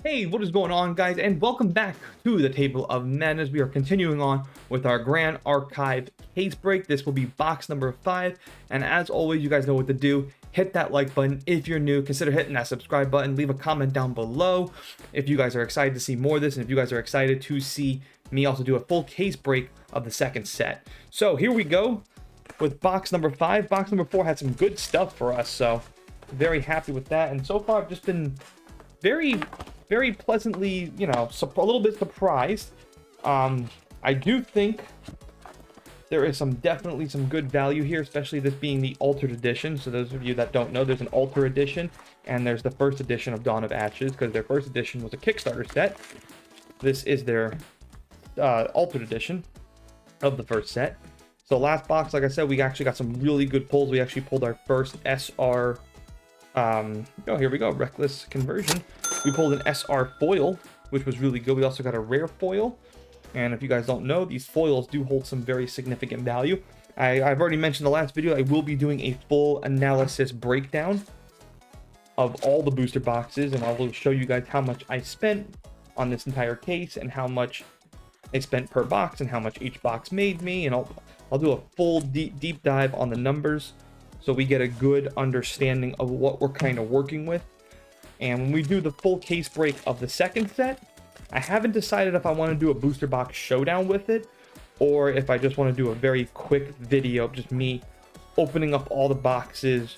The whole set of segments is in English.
Hey, what is going on, guys, and welcome back to the Table of Madness. We are continuing on with our Grand Archive case break. This will be box number 5, and as always, you guys know what to do. Hit that like button if you're new. Consider hitting that subscribe button. Leave a comment down below if you guys are excited to see more of this, and if you guys are excited to see me also do a full case break of the second set. So here we go with box number 5. Box number 4 had some good stuff for us, so very happy with that. And so far, I've just been very pleasantly, a little bit surprised. I do think there is definitely some good value here, especially this being the altered edition. So those of you that don't know, there's an Ultra edition and there's the first edition of Dawn of Ashes, because their first edition was a Kickstarter set. This is their altered edition of the first set. So last box, like I said, we actually got some really good pulls. We actually pulled our first SR. Here we go, Reckless Conversion. We pulled an SR foil, which was really good. We also got a rare foil, and if you guys don't know, these foils do hold some very significant value. I've already mentioned in the last video, I will be doing a full analysis breakdown of all the booster boxes, and I will show you guys how much I spent on this entire case and how much I spent per box and how much each box made me, and I'll do a full deep dive on the numbers so we get a good understanding of what we're kind of working with. And when we do the full case break of the second set, I haven't decided if I want to do a booster box showdown with it, or if I just want to do a very quick video of just me opening up all the boxes.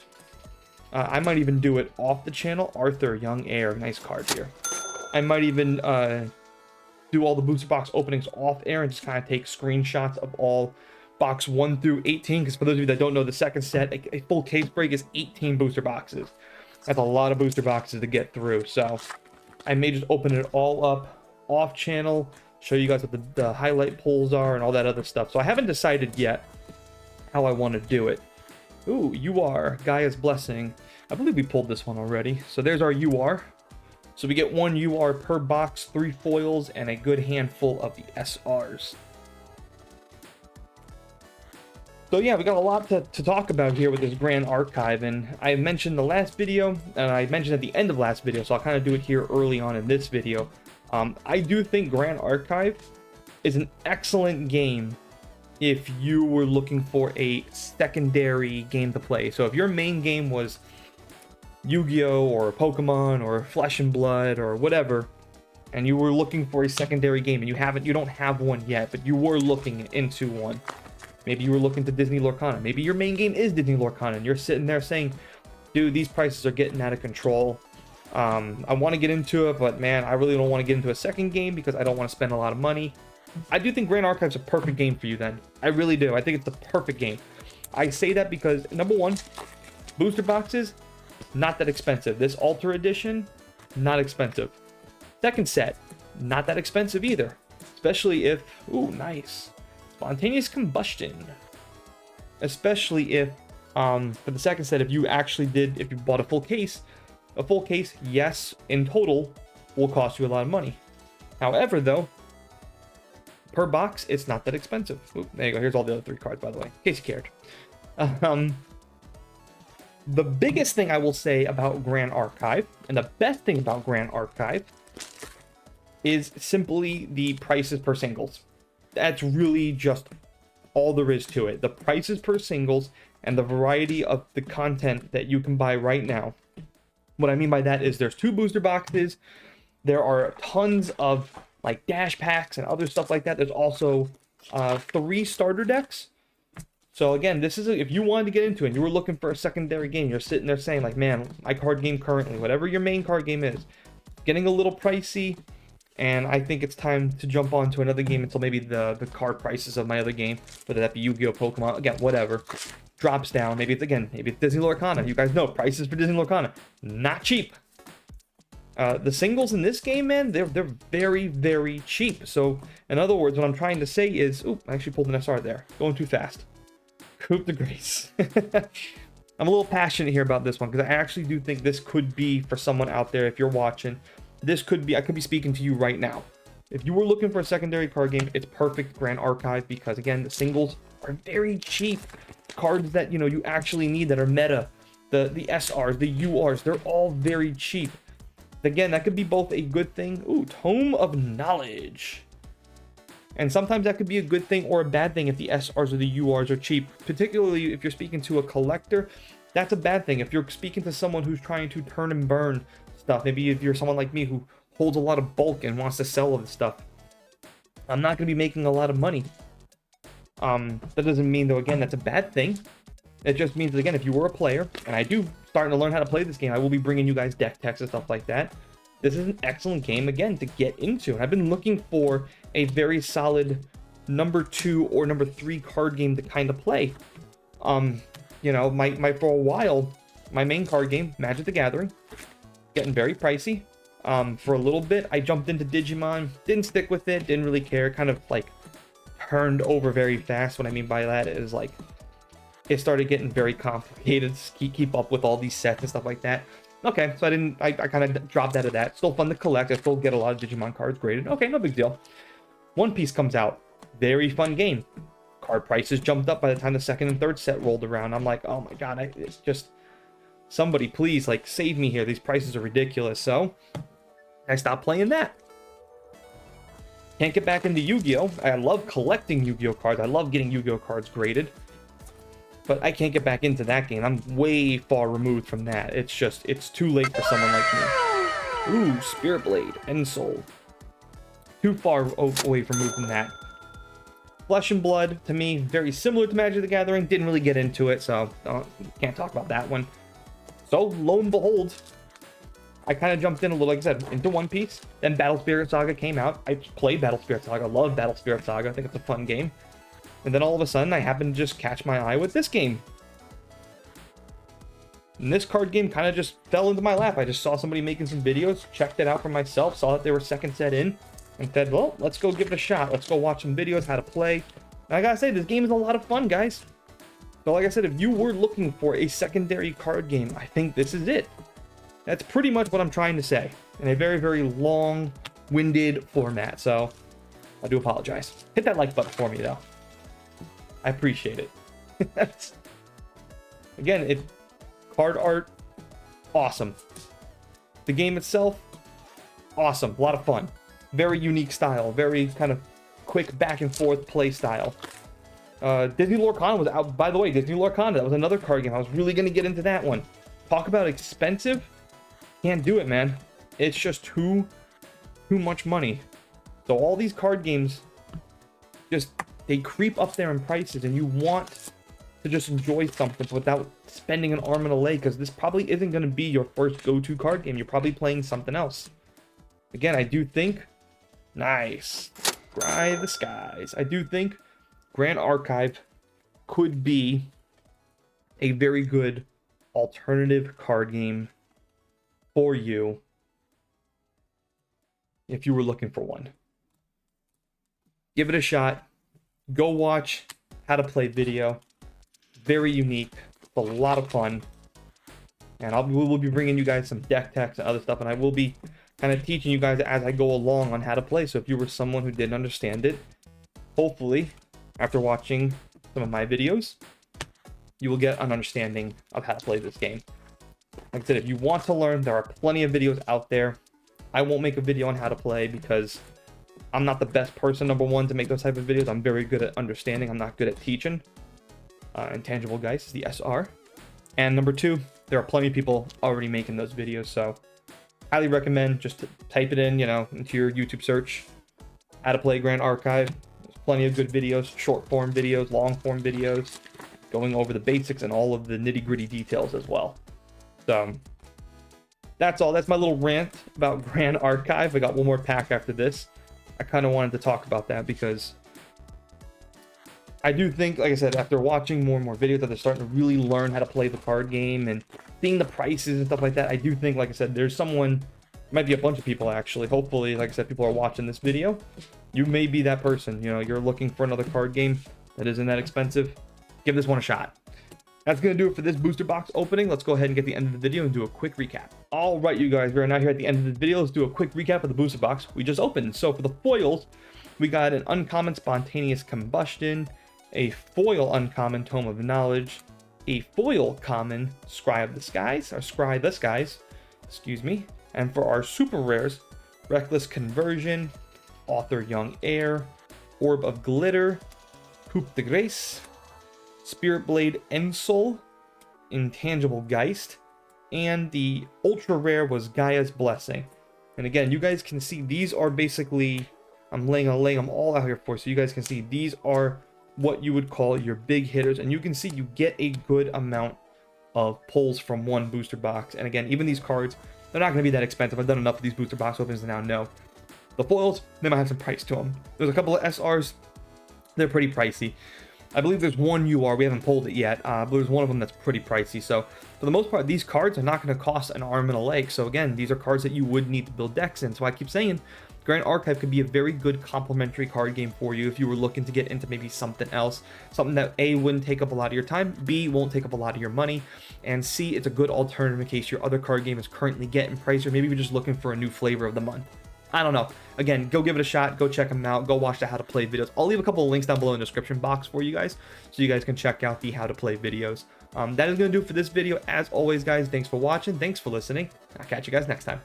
I might even do it off the channel. Arthur Young Air, nice card here. I might even do all the booster box openings off air and just kind of take screenshots of all box 1 through 18, because for those of you that don't know, the second set, a full case break is 18 booster boxes. That's a lot of booster boxes to get through, so I may just open it all up off channel, show you guys what the highlight pulls are and all that other stuff. So I haven't decided yet how I want to do it. Ooh, UR, Gaia's Blessing. I believe we pulled this one already. So there's our UR. So we get 1 UR per box, 3 foils, and a good handful of the SRs. So yeah, we got a lot to talk about here with this Grand Archive, and I mentioned the last video, and I mentioned at the end of last video, so I'll kind of do it here early on in this video. I do think Grand Archive is an excellent game if you were looking for a secondary game to play. So if your main game was Yu-Gi-Oh! Or Pokemon or Flesh and Blood or whatever, and you were looking for a secondary game, and you don't have one yet, but you were looking into one. Maybe you were looking to Disney Lorcana. Maybe your main game is Disney Lorcana, and you're sitting there saying, dude, these prices are getting out of control. I want to get into it, but man, I really don't want to get into a second game because I don't want to spend a lot of money. I do think Grand Archive's a perfect game for you then. I really do. I think it's the perfect game. I say that because, number one, booster boxes, not that expensive. This Ultra Edition, not expensive. Second set, not that expensive either. Especially if, ooh, nice. Spontaneous Combustion, especially if for the second set, if you bought a full case, yes, in total will cost you a lot of money. However, though, per box, it's not that expensive. Ooh, there you go. Here's all the other 3 cards, by the way, in case you cared. The biggest thing I will say about Grand Archive, and the best thing about Grand Archive, is simply the prices per singles. That's really just all there is to it. The prices per singles and the variety of the content that you can buy right now. What I mean by that is there's 2 booster boxes. There are tons of like dash packs and other stuff like that. There's also 3 starter decks. So again, this is if you wanted to get into it and you were looking for a secondary game, you're sitting there saying like, man, my card game currently, whatever your main card game is, getting a little pricey. And I think it's time to jump on to another game until maybe the card prices of my other game, whether that be Yu-Gi-Oh, Pokemon, again, whatever, drops down. Maybe it's Disney Lorcana. You guys know prices for Disney Lorcana, not cheap. The singles in this game, man, they're very, very cheap. So in other words, what I'm trying to say is, oop, I actually pulled an SR there, going too fast. Coup de Grace. I'm a little passionate here about this one because I actually do think this could be for someone out there. If you're watching, I could be speaking to you right now. If you were looking for a secondary card game, it's perfect Grand Archive because, again, the singles are very cheap. Cards that, you actually need that are meta, the SRs, the URs, they're all very cheap. Again, that could be both a good thing. Ooh, Tome of Knowledge. And sometimes that could be a good thing or a bad thing if the SRs or the URs are cheap. Particularly if you're speaking to a collector, that's a bad thing. If you're speaking to someone who's trying to turn and burn stuff, maybe if you're someone like me who holds a lot of bulk and wants to sell all this stuff, I'm not going to be making a lot of money. That doesn't mean, though, again, that's a bad thing. It just means that, again, if you were a player, and I do starting to learn how to play this game, I will be bringing you guys deck techs and stuff like that. This is an excellent game, again, to get into. And I've been looking for a very solid number 2 or number 3 card game to kind of play. You know, for a while, my main card game, Magic the Gathering, getting very pricey. For a little bit, I jumped into Digimon, didn't stick with it, didn't really care, kind of like turned over very fast. What I mean by that is like, it started getting very complicated to keep up with all these sets and stuff like that. Okay, so I kind of dropped out of that. Still fun to collect. I still get a lot of Digimon cards graded. Okay, no big deal. One Piece comes out. Very fun game. Card prices jumped up by the time the second and third set rolled around. I'm like, oh my god, it's just... Somebody please, like, save me here. These prices are ridiculous. So, I stopped playing that. Can't get back into Yu-Gi-Oh! I love collecting Yu-Gi-Oh! Cards. I love getting Yu-Gi-Oh! Cards graded. But I can't get back into that game. I'm way far removed from that. It's just, it's too late for someone like me. Ooh, Spirit Blade, End Soul. Too far away removed from that. Flesh and Blood, to me, very similar to Magic the Gathering. Didn't really get into it, so can't talk about that one. So, lo and behold, I kind of jumped in a little, like I said, into One Piece. Then Battle Spirit Saga came out. I played Battle Spirit Saga. I love Battle Spirit Saga. I think it's a fun game. And then all of a sudden, I happened to just catch my eye with this game. And this card game kind of just fell into my lap. I just saw somebody making some videos, checked it out for myself, saw that they were second set in, and said, well, let's go give it a shot. Let's go watch some videos, how to play. And I gotta say, this game is a lot of fun, guys. So like I said, if you were looking for a secondary card game, I think this is it. That's pretty much what I'm trying to say in a very, very long-winded format. So I do apologize. Hit that like button for me, though. I appreciate it. Again, card art, awesome. The game itself, awesome. A lot of fun. Very unique style. Very kind of quick back and forth play style. Disney Lorcana was out. By the way, Disney Lorcana, that was another card game. I was really going to get into that one. Talk about expensive. Can't do it, man. It's just too much money. So all these card games just... they creep up there in prices, and you want to just enjoy something without spending an arm and a leg, because this probably isn't going to be your first go-to card game. You're probably playing something else. Again, I do think... nice. Cry the skies. I do think Grand Archive could be a very good alternative card game for you if you were looking for one. Give it a shot. Go watch how to play video. Very unique. It's a lot of fun. And we will be bringing you guys some deck techs and other stuff. And I will be kind of teaching you guys as I go along on how to play. So if you were someone who didn't understand it, hopefully, after watching some of my videos, you will get an understanding of how to play this game. Like I said, if you want to learn, there are plenty of videos out there. I won't make a video on how to play because I'm not the best person, number one, to make those type of videos. I'm very good at understanding. I'm not good at teaching. Intangible Geist is the SR. And number two, there are plenty of people already making those videos. So highly recommend just to type it in, into your YouTube search. How to play Grand Archive. There's plenty of good videos, short form videos, long form videos, going over the basics and all of the nitty gritty details as well. So that's all. That's my little rant about Grand Archive. I got one more pack after this. I kind of wanted to talk about that because I do think, like I said, after watching more and more videos that they're starting to really learn how to play the card game and seeing the prices and stuff like that, I do think, like I said, there's someone, might be a bunch of people actually, hopefully, like I said, people are watching this video. You may be that person, you're looking for another card game that isn't that expensive. Give this one a shot. That's going to do it for this booster box opening. Let's go ahead and get the end of the video and do a quick recap. All right, you guys, we are now here at the end of the video. Let's do a quick recap of the booster box we just opened. So for the foils, we got an uncommon Spontaneous Combustion, a foil uncommon Tome of Knowledge, a foil common Scry the Skies, excuse me, And for our super rares, Reckless Conversion, Author Young Heir, Orb of Glitter, Coupe de Grace, Spirit Blade Ensoul, Intangible Geist, and the ultra rare was Gaia's Blessing. And again, you guys can see these are basically, I'm laying them all out here for you so you guys can see these are what you would call your big hitters, and you can see you get a good amount of pulls from one booster box. And again, even these cards, they're not going to be that expensive. I've done enough of these booster box opens to now know. The foils, they might have some price to them. There's a couple of SRs, they're pretty pricey. I believe there's one UR, we haven't pulled it yet, but there's one of them that's pretty pricey. So for the most part, these cards are not going to cost an arm and a leg. So again, these are cards that you would need to build decks in. So I keep saying Grand Archive could be a very good complementary card game for you if you were looking to get into maybe something else. Something that A, wouldn't take up a lot of your time, B, won't take up a lot of your money, and C, it's a good alternative in case your other card game is currently getting priced, or maybe you're just looking for a new flavor of the month. I don't know. Again, go give it a shot. Go check them out. Go watch the how to play videos. I'll leave a couple of links down below in the description box for you guys, so you guys can check out the how to play videos. That is going to do it for this video. As always, guys, thanks for watching. Thanks for listening. I'll catch you guys next time.